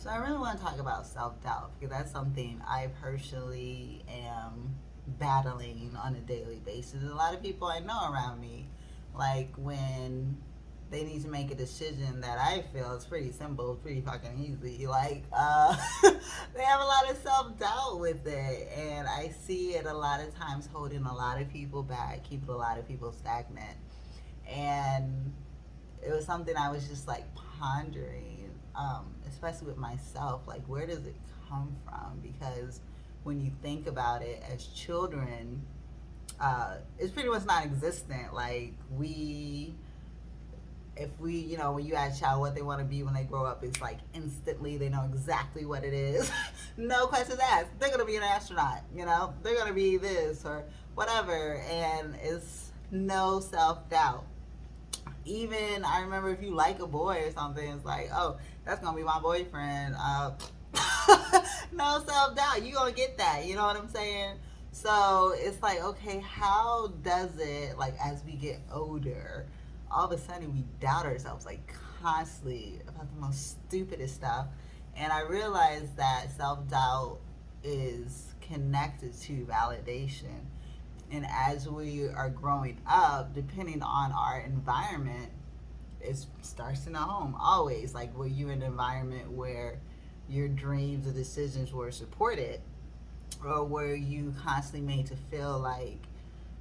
So I really want to talk about self-doubt because that's something I personally am battling on a daily basis. A lot of people I know around me, like when they need to make a decision that I feel is pretty simple, pretty fucking easy. They have a lot of self-doubt with it, and I see it a lot of times holding a lot of people back, keeping a lot of people stagnant. And it was something I was just like pondering, especially with myself. Like, where does it come from? Because when you think about it, as children, it's pretty much non-existent. Like if we, when you ask a child what they want to be when they grow up, it's like instantly they know exactly what it is. No questions asked. They're gonna be an astronaut. They're gonna be this or whatever, and it's no self-doubt. Even I remember if you like a boy or something, it's like, oh, that's gonna be my boyfriend. No self doubt. You gonna get that. You know what I'm saying? So it's like, okay, how does it, like, as we get older, all of a sudden we doubt ourselves like constantly about the most stupidest stuff. And I realized that self doubt is connected to validation. And as we are growing up, depending on our environment, it starts in the home always. Like, were you in an environment where your dreams and decisions were supported, or were you constantly made to feel like,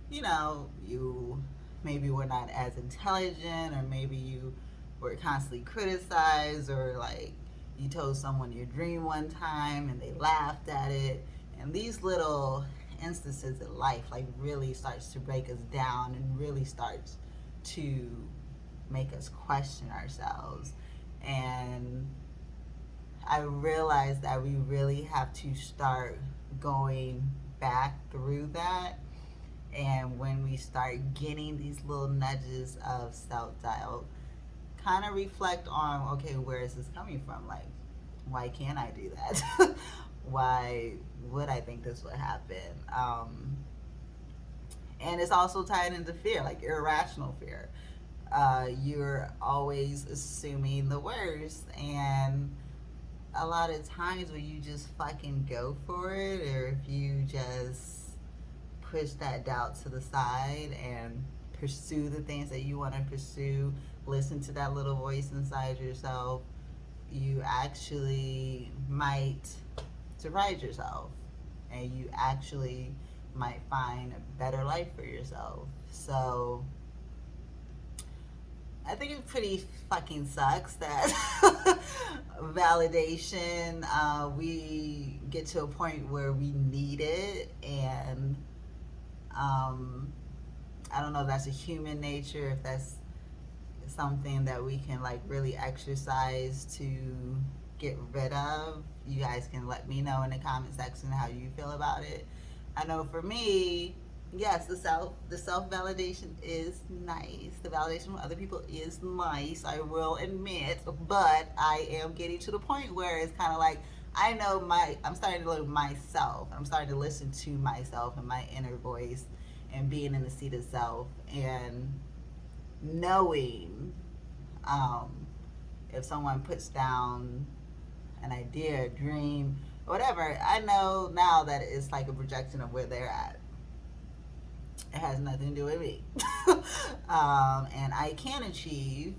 you maybe were not as intelligent, or maybe you were constantly criticized, or like you told someone your dream one time and they laughed at it. And these little instances in life like really starts to break us down and really starts to make us question ourselves. And I realized that we really have to start going back through that. And when we start getting these little nudges of self-doubt, kind of reflect on, okay, where is this coming from? Like, why can't I do that? Why would I think this would happen? And it's also tied into fear, like irrational fear. You're always assuming the worst, and a lot of times when you just fucking go for it, or if you just push that doubt to the side and pursue the things that you want to pursue, listen to that little voice inside yourself, you actually might surprise yourself, and you actually might find a better life for yourself. So I think it pretty fucking sucks that validation, we get to a point where we need it, and I don't know if that's a human nature, if that's something that we can like really exercise to get rid of. You guys can let me know in the comment section how you feel about it. I know for me, yes, the self validation is nice. The validation from other people is nice, I will admit, but I am getting to the point where it's kind of like I'm starting to look at myself. I'm starting to listen to myself and my inner voice, and being in the seat of self, and knowing if someone puts down an idea, a dream, or whatever, I know now that it's like a projection of where they're at. It has nothing to do with me. And I can achieve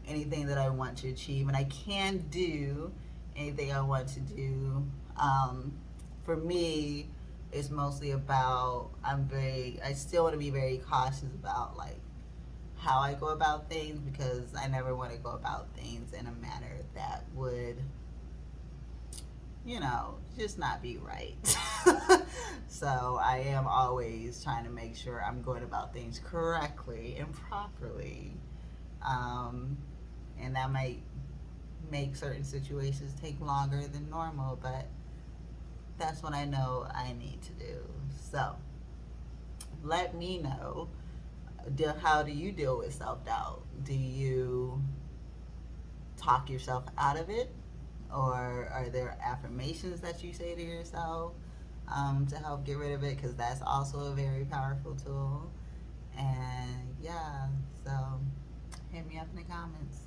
anything that I want to achieve, and I can do anything I want to do. For me, it's mostly about, I still want to be very cautious about like how I go about things, because I never want to go about things in a manner that would, just not be right. So I am always trying to make sure I'm going about things correctly and properly. And that might make certain situations take longer than normal, but that's what I know I need to do. So let me know, how do you deal with self-doubt? Do you talk yourself out of it? Or are there affirmations that you say to yourself to help get rid of it? Because that's also a very powerful tool. And yeah, so hit me up in the comments.